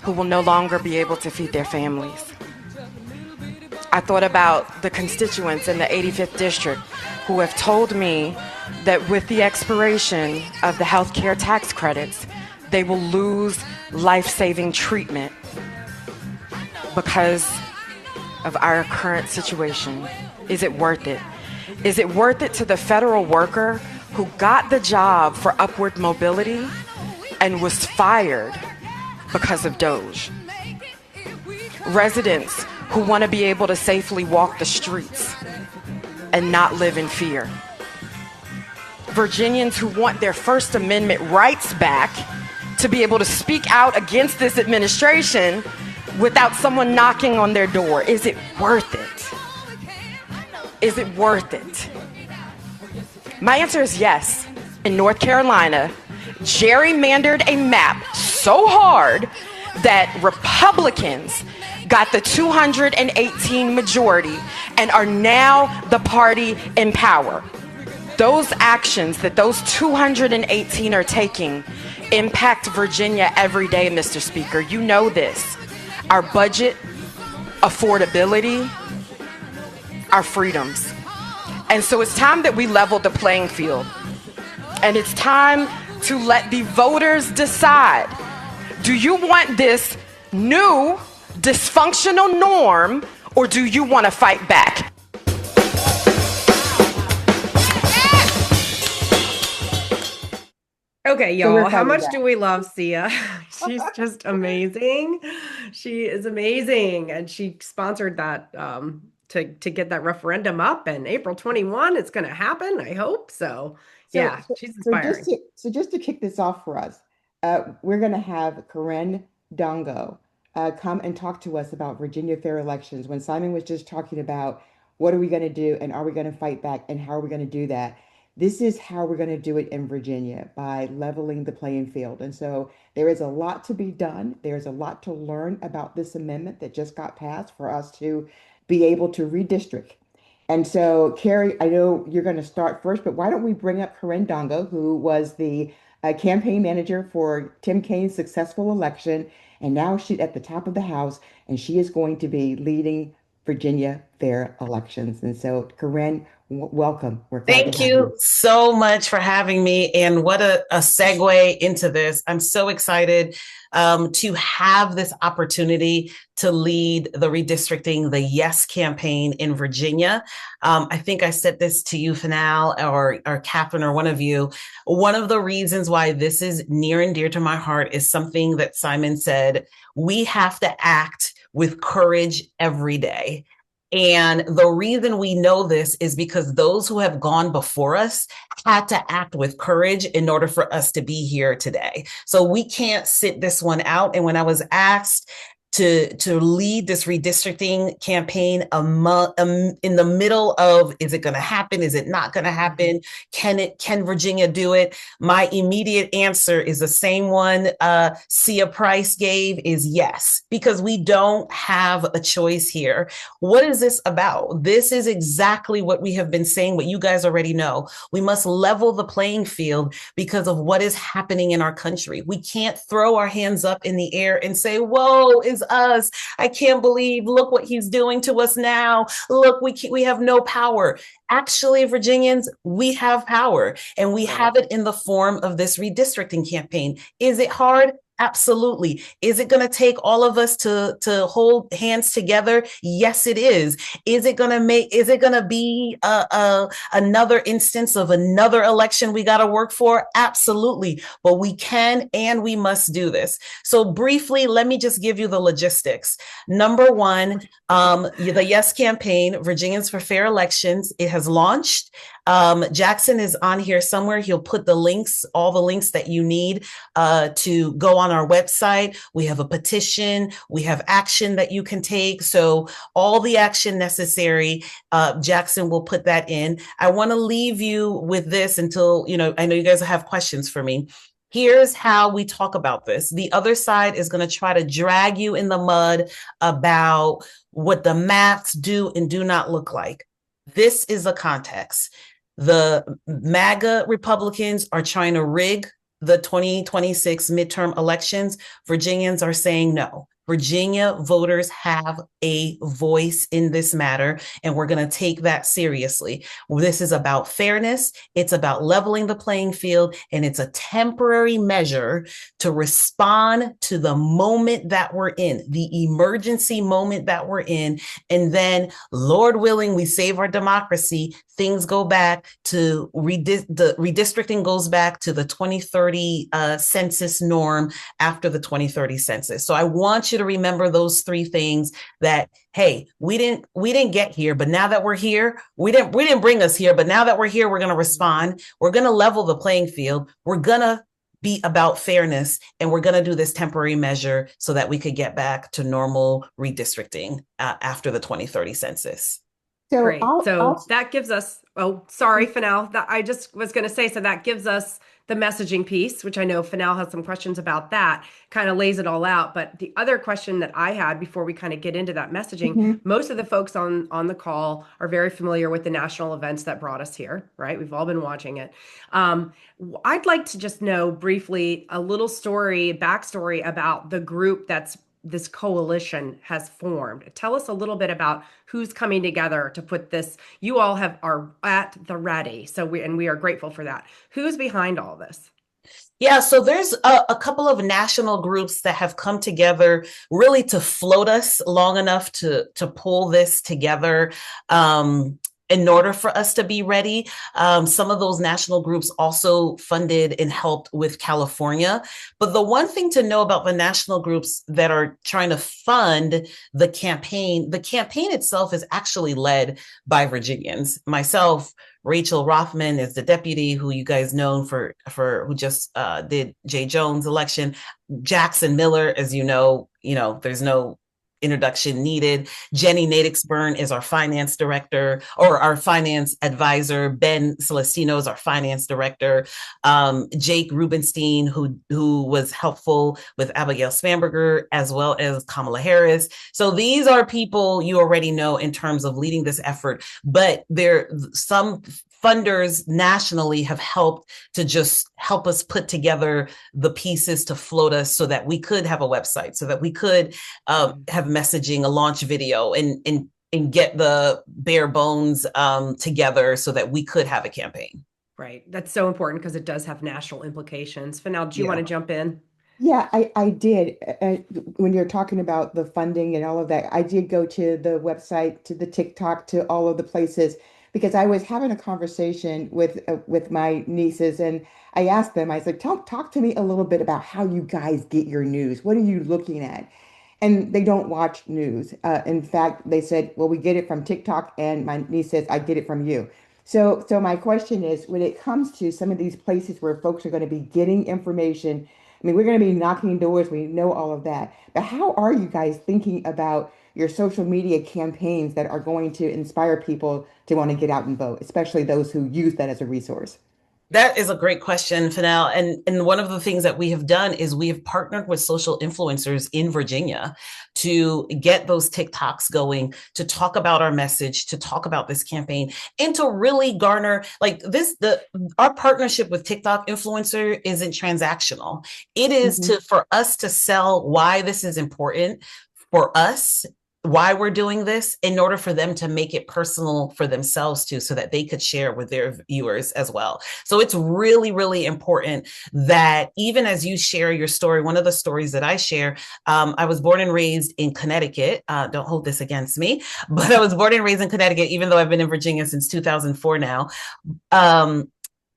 who will no longer be able to feed their families. I thought about the constituents in the 85th district who have told me that with the expiration of the health care tax credits, they will lose life-saving treatment because of our current situation. Is it worth it? Is it worth it to the federal worker who got the job for upward mobility and was fired because of DOGE? Residents who want to be able to safely walk the streets and not live in fear. Virginians who want their First Amendment rights back to be able to speak out against this administration without someone knocking on their door. Is it worth it? Is it worth it? My answer is yes. In North Carolina, gerrymandered a map so hard that Republicans got the 218 majority and are now the party in power. Those actions that those 218 are taking impact Virginia every day, Mr. Speaker. You know this. Our budget, affordability, our freedoms. And so it's time that we level the playing field. And it's time to let the voters decide. Do you want this new dysfunctional norm, or do you want to fight back? Okay, y'all, how much do we love Sia? She's just amazing. She is amazing. And she sponsored that to get that referendum up, and April 21, it's going to happen, I hope. So yeah, she's inspiring. So just to kick this off for us, we're going to have Corinne Dongo come and talk to us about Virginia fair elections. When Simon was just talking about what are we going to do and are we going to fight back and how are we going to do that? This is how we're going to do it in Virginia, by leveling the playing field. And so there is a lot to be done. There's a lot to learn about this amendment that just got passed for us to be able to redistrict. And so, Carrie, I know you're going to start first, but why don't we bring up Corinne Dongo, who was the campaign manager for Tim Kaine's successful election. And now she's at the top of the House, and she is going to be leading Virginia fair elections. And so, Corinne, welcome. Thank you so much for having me. And what a segue into this. I'm so excited to have this opportunity to lead the redistricting, the Yes campaign in Virginia. I think I said this to you, Fanal, or Catherine, or one of you. One of the reasons why this is near and dear to my heart is something that Simon said. We have to act with courage every day. And the reason we know this is because those who have gone before us had to act with courage in order for us to be here today. So we can't sit this one out. And when I was asked, to lead this redistricting campaign in the middle of, is it going to happen? Is it not going to happen? Can Virginia do it? My immediate answer is the same one Sia Price gave, is yes, because we don't have a choice here. What is this about? This is exactly what we have been saying, what you guys already know. We must level the playing field because of what is happening in our country. We can't throw our hands up in the air and say, whoa, is us. I can't believe, look what he's doing to us now. Look, we have no power. Actually, Virginians, we have power, and we have it in the form of this redistricting campaign. Is it hard? Absolutely. Is it going to take all of us to hold hands together? Yes, it is. Is it going to be another instance of another election we got to work for? Absolutely. But we can and we must do this. So briefly, let me just give you the logistics. Number one, the Yes campaign, Virginians for Fair Elections, it has launched. Jackson is on here somewhere. He'll put the links, all the links that you need to go on our website. We have a petition. We have action that you can take. So all the action necessary, Jackson will put that in. I want to leave you with this until, I know you guys have questions for me. Here's how we talk about this. The other side is going to try to drag you in the mud about what the maths do and do not look like. This is the context. The MAGA Republicans are trying to rig the 2026 midterm elections. Virginians are saying no. Virginia voters have a voice in this matter, and we're going to take that seriously. This is about fairness. It's about leveling the playing field, and it's a temporary measure to respond to the moment that we're in, the emergency moment that we're in. And then, Lord willing, we save our democracy. Things go back to the redistricting goes back to the 2030 census norm after the 2030 census. So I want you to remember those three things, that, hey, we didn't get here, but now that we're here, we didn't bring us here, but now that we're here, we're going to respond. We're going to level the playing field. We're going to be about fairness, and we're going to do this temporary measure so that we could get back to normal redistricting after the 2030 census. So Great. That gives us, sorry, Fanel, that I just was going to say, so that gives us the messaging piece, which I know Fanel has some questions about, that kind of lays it all out. But the other question that I had before we kind of get into that messaging, most of the folks on the call are very familiar with the national events that brought us here, right? We've all been watching it. I'd like to just know briefly a little backstory about the group that's this coalition has formed. Tell us a little bit about who's coming together to put this. You all are at the ready. So we are grateful for that. Who's behind all this? Yeah, so there's a couple of national groups that have come together really to float us long enough to pull this together. In order for us to be ready. Some of those national groups also funded and helped with California. But the one thing to know about the national groups that are trying to fund the campaign itself is actually led by Virginians. Myself, Rachel Rothman is the deputy, who you guys know for who just did Jay Jones' election. Jackson Miller, as you know, there's no introduction needed. Jenny Nadixburn is our finance director, or our finance advisor. Ben Celestino is our finance director. Jake Rubenstein, who was helpful with Abigail Spanberger, as well as Kamala Harris. So these are people you already know in terms of leading this effort, but some funders nationally have helped to just help us put together the pieces to float us so that we could have a website, so that we could have messaging, a launch video, and get the bare bones together so that we could have a campaign. Right. That's so important because it does have national implications. Fanel, do you want to jump in? Yeah, I did. When you're talking about the funding and all of that, I did go to the website, to the TikTok, to all of the places, because I was having a conversation with my nieces, and I asked them, I said, talk to me a little bit about how you guys get your news. What are you looking at? And they don't watch news. In fact, they said, well, we get it from TikTok, and my niece says, I get it from you. So my question is, when it comes to some of these places where folks are going to be getting information I mean, we're going to be knocking doors. We know all of that. But how are you guys thinking about your social media campaigns that are going to inspire people to want to get out and vote, especially those who use that as a resource? That is a great question, Fennell. And one of the things that we have done is we have partnered with social influencers in Virginia to get those TikToks going, to talk about our message, to talk about this campaign, and to really garner our partnership with TikTok influencer isn't transactional. It is for us to sell why this is important for us, why we're doing this, in order for them to make it personal for themselves too, so that they could share with their viewers as well. So it's really, really important that even as you share your story, one of the stories that I share, I was born and raised in Connecticut. Don't hold this against me, but I was born and raised in Connecticut, even though I've been in Virginia since 2004 now.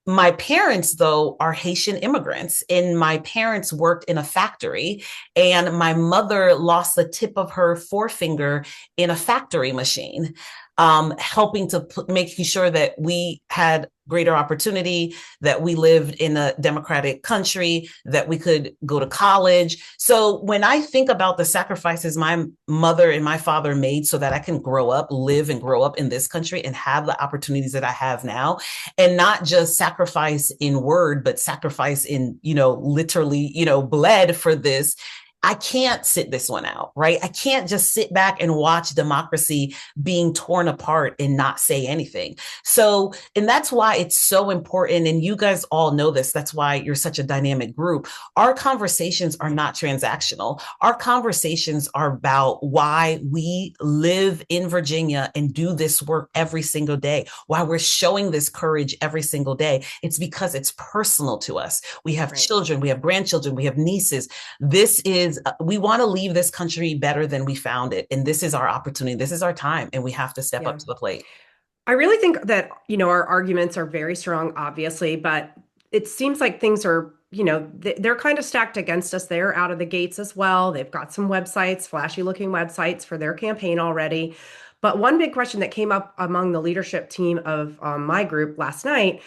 My parents, though, are Haitian immigrants, and my parents worked in a factory, and my mother lost the tip of her forefinger in a factory machine, helping to making sure that we had greater opportunity, that we lived in a democratic country, that we could go to college. So when I think about the sacrifices my mother and my father made so that I can live and grow up in this country and have the opportunities that I have now, and not just sacrifice in word, but sacrifice in, literally, bled for this, I can't sit this one out, right? I can't just sit back and watch democracy being torn apart and not say anything. So, and that's why it's so important. And you guys all know this. That's why you're such a dynamic group. Our conversations are not transactional. Our conversations are about why we live in Virginia and do this work every single day, why we're showing this courage every single day. It's because it's personal to us. We have children, we have grandchildren, we have nieces. We want to leave this country better than we found it. And this is our opportunity. This is our time. And we have to step up to the plate. I really think that, our arguments are very strong, obviously, but it seems like things are, they're kind of stacked against us. They're out of the gates as well. They've got some websites, flashy looking websites for their campaign already. But one big question that came up among the leadership team of my group last night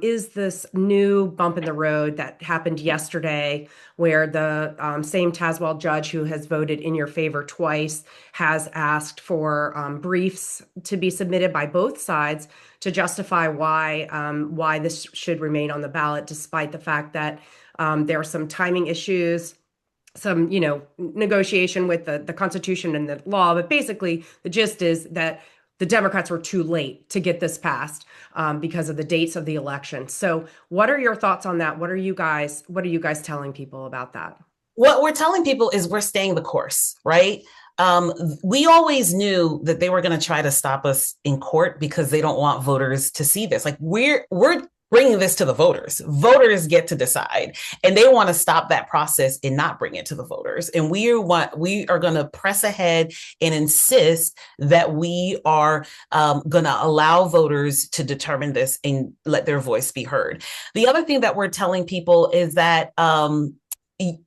is this new bump in the road that happened yesterday, where the same Tazewell judge who has voted in your favor twice has asked for briefs to be submitted by both sides to justify why this should remain on the ballot, despite the fact that there are some timing issues, some negotiation with the Constitution and the law. But basically, the gist is that the Democrats were too late to get this passed because of the dates of the election. So what are your thoughts on that? What are you guys telling people about that? What we're telling people is we're staying the course, right? We always knew that they were going to try to stop us in court because they don't want voters to see this. Like we're bringing this to the voters. Voters get to decide, and they want to stop that process and not bring it to the voters. And we are going to press ahead and insist that we are going to allow voters to determine this and let their voice be heard. The other thing that we're telling people is that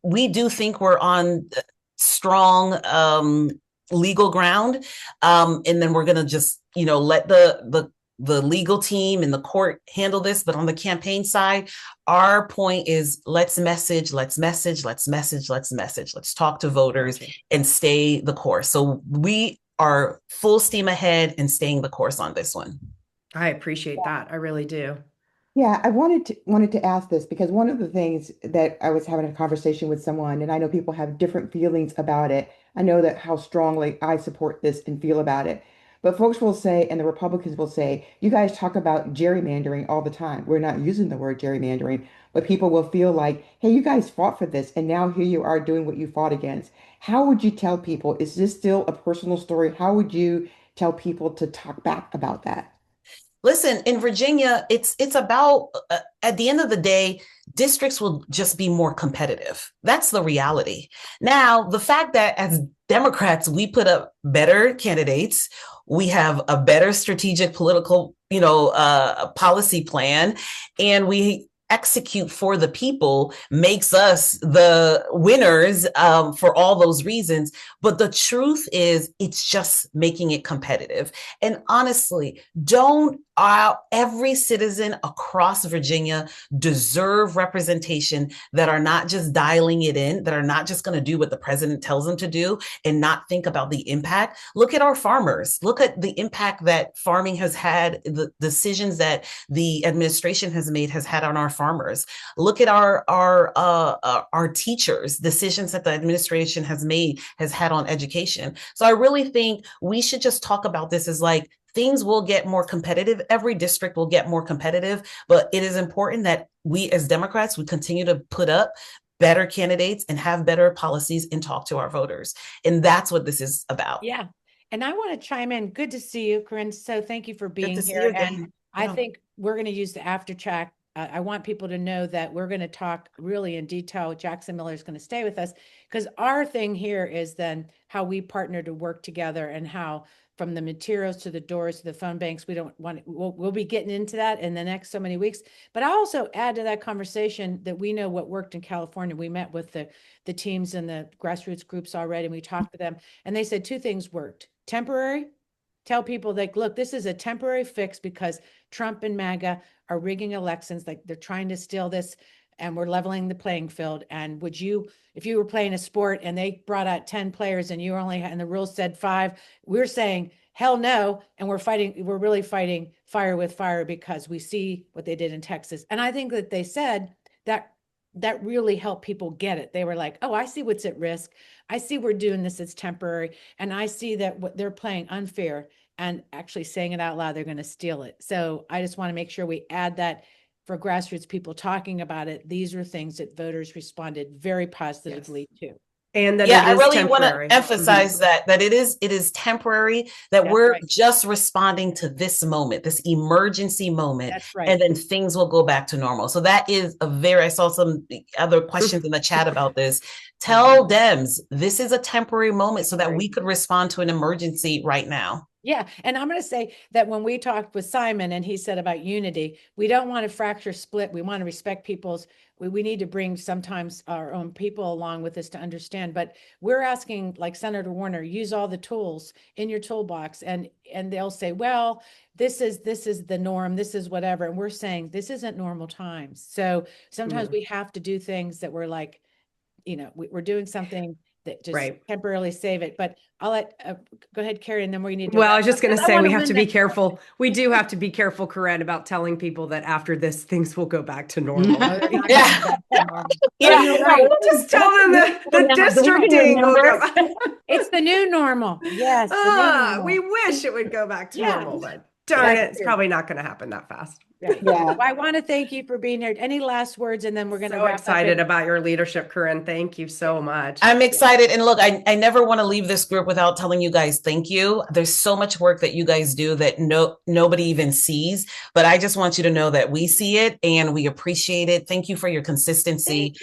we do think we're on strong legal ground, and then we're going to just let the legal team and the court handle this. But on the campaign side, our point is let's message, let's talk to voters and stay the course. So we are full steam ahead and staying the course on this one. I appreciate that. I really do. Yeah, I wanted to ask this because one of the things that I was having a conversation with someone, and I know people have different feelings about it. I know that how strongly I support this and feel about it. But folks will say, and the Republicans will say, you guys talk about gerrymandering all the time. We're not using the word gerrymandering, but people will feel like, hey, you guys fought for this, and now here you are doing what you fought against. How would you tell people? Is this still a personal story? How would you tell people to talk back about that? Listen, in Virginia, it's about, at the end of the day, districts will just be more competitive. That's the reality. Now, the fact that as Democrats, we put up better candidates, we have a better strategic political, policy plan, and we execute for the people makes us the winners for all those reasons. But the truth is, it's just making it competitive. And honestly, don't every citizen across Virginia deserve representation that are not just dialing it in, that are not just going to do what the president tells them to do and not think about the impact? Look at our farmers. Look at the impact that farming has had, the decisions that the administration has made has had on our farmers. Look at our teachers, decisions that the administration has made has had on education. So I really think we should just talk about this as like, things will get more competitive. Every district will get more competitive, but it is important that we as Democrats, we continue to put up better candidates and have better policies and talk to our voters. And that's what this is about. Yeah. And I want to chime in. Good to see you, Corinne. So thank you for being see here. you And again. I think we're going to use the after chat. I want people to know that we're going to talk really in detail. Jackson Miller is going to stay with us because our thing here is then how we partner to work together and how from the materials to the doors to the phone banks, we don't want, we'll be getting into that in the next so many weeks. But I also add to that conversation that we know what worked in California. We met with the teams and the grassroots groups already, and we talked to them, and they said two things worked. Temporary, tell people like, look, this is a temporary fix because Trump and MAGA are rigging elections, like they're trying to steal this, and we're leveling the playing field. And would you, if you were playing a sport and they brought out 10 players and you only had, and the rules said 5, we're saying hell no, and we're really fighting fire with fire because we see what they did in Texas. And I think that they said that really helped people get it. They were like, oh, I see what's at risk. I see we're doing this, it's temporary. And I see that what they're playing unfair and actually saying it out loud, they're going to steal it. So I just want to make sure we add that for grassroots people talking about it. These are things that voters responded very positively to. And that I really want to emphasize that it is temporary, that That's we're right. just responding to this moment, this emergency moment. That's right. And then things will go back to normal. So that is I saw some other questions in the chat about this. Tell Dems this is a temporary moment so that we could respond to an emergency right now. Yeah. And I'm going to say that when we talked with Simon and he said about unity, we don't want to fracture split. We want to respect people's, we need to bring sometimes our own people along with us to understand, but we're asking, like Senator Warner, use all the tools in your toolbox, and they'll say, well, this is the norm. This is whatever. And we're saying this isn't normal times. So sometimes we have to do things that we're like, we're doing something that just temporarily save it. But I'll let, go ahead, Carrie, and then we need to. Well, I was just going to say, we have to be careful. We do have to be careful, Corinne, about telling people that after this, things will go back to normal. Yeah. You're right. We'll just tell them that the districting will go. It's the new normal. Yes. We wish it would go back to normal, but darn it, it's probably not going to happen that fast. Right. Yeah. Well, I want to thank you for being here. Any last words? And then we're going to wrap excited about your leadership, Corinne. Thank you so much. I'm excited. And look, I never want to leave this group without telling you guys thank you. There's so much work that you guys do that nobody even sees. But I just want you to know that we see it and we appreciate it. Thank you for your consistency.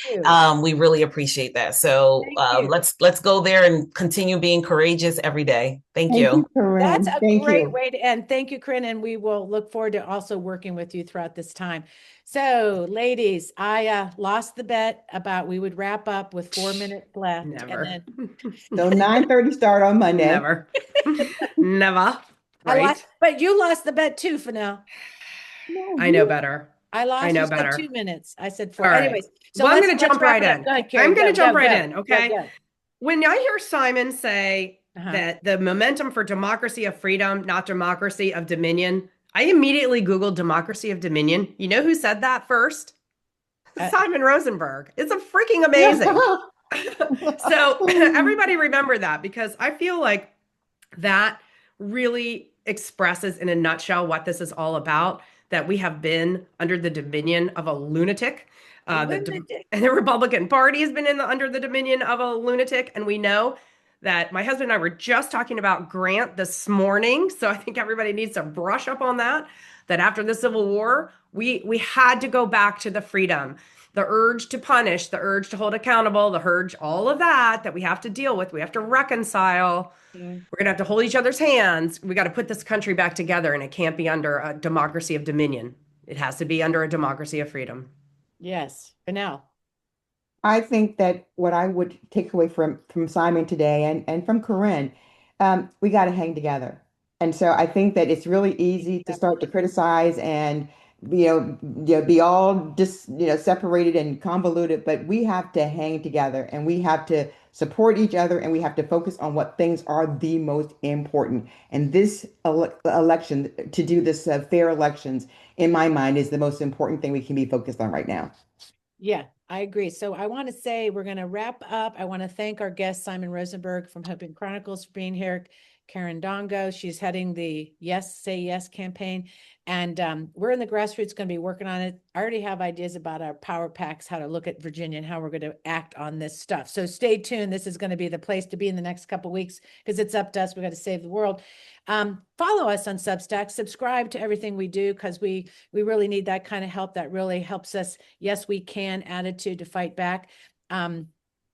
We really appreciate that. So let's go there and continue being courageous every day. Thank you. That's a great way to end. Thank you, Corinne. And we will look forward to also working with you throughout this time. So ladies, I lost the bet about we would wrap up with 4 minutes left. Never. And then, So 9:30 start on Monday. Never. Never. Right. But you lost the bet too, Fennell. I know better. I lost. I know you said better. 2 minutes. I said 4. All right. Anyways, so well, I'm going to jump right in. Go ahead, Carrie. I'm going to jump right in. Go, Okay. go. When I hear Simon say that the momentum for democracy of freedom, not democracy of dominion, I immediately Googled democracy of dominion. You know who said that first? Simon Rosenberg. It's a freaking amazing. So everybody remember that, because I feel like that really expresses in a nutshell what this is all about, that we have been under the dominion of a lunatic. And the Republican Party has been under the dominion of a lunatic. And we know that my husband and I were just talking about Grant this morning. So I think everybody needs to brush up on that after the Civil War, we had to go back to the freedom, the urge to punish, the urge to hold accountable, the urge, all of that we have to deal with. We have to reconcile. We're going to have to hold each other's hands. We got to put this country back together, and it can't be under a democracy of dominion. It has to be under a democracy of freedom. Yes, Vanell. I think that what I would take away from Simon today and from Corinne, we got to hang together. And so I think that it's really easy to start to criticize and be all just separated and convoluted, but we have to hang together and we have to support each other and we have to focus on what things are the most important. And this election, to do this fair elections, in my mind, is the most important thing we can be focused on right now. Yeah, I agree. So I want to say we're going to wrap up. I want to thank our guest, Simon Rosenberg from Hope and Chronicles, for being here. Karen Dongo, she's heading the Yes, Say Yes campaign. And we're in the grassroots going to be working on it. I already have ideas about our power packs, how to look at Virginia and how we're going to act on this stuff. So stay tuned. This is going to be the place to be in the next couple of weeks because it's up to us. We got to save the world. Follow us on Substack, subscribe to everything we do because we really need that kind of help. That really helps us. Yes, we can attitude to fight back.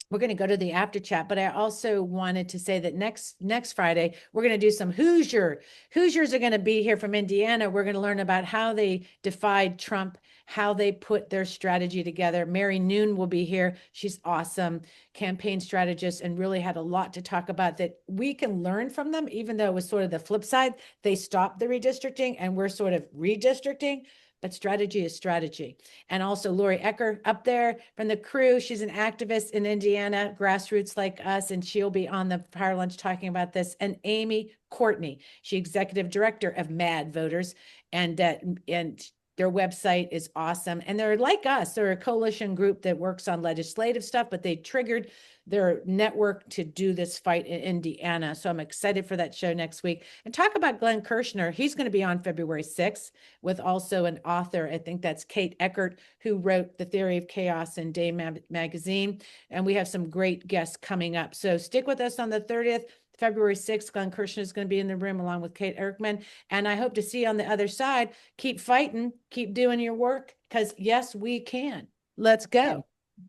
We're going to go to the after chat, but I also wanted to say that next Friday, we're going to do some Hoosiers are going to be here from Indiana. We're going to learn about how they defied Trump, how they put their strategy together. Mary Noon will be here. She's awesome, campaign strategist, and really had a lot to talk about that we can learn from them, even though it was sort of the flip side. They stopped the redistricting and we're sort of redistricting. But strategy is strategy. And also Lori Ecker up there from the crew. She's an activist in Indiana, grassroots like us, and she'll be on the Power Lunch talking about this. And Amy Courtney, she's executive director of Mad Voters, and their website is awesome. And they're like us. They're a coalition group that works on legislative stuff, but they triggered their network to do this fight in Indiana. So I'm excited for that show next week. And talk about Glenn Kirshner. He's going to be on February 6th with also an author. I think that's Kate Eckert, who wrote The Theory of Chaos in Day Magazine. And we have some great guests coming up. So stick with us on the 30th. February 6th, Glenn Kirshner is going to be in the room along with Kate Erkman. And I hope to see you on the other side. Keep fighting, keep doing your work, because yes, we can. Let's go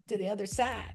to the other side.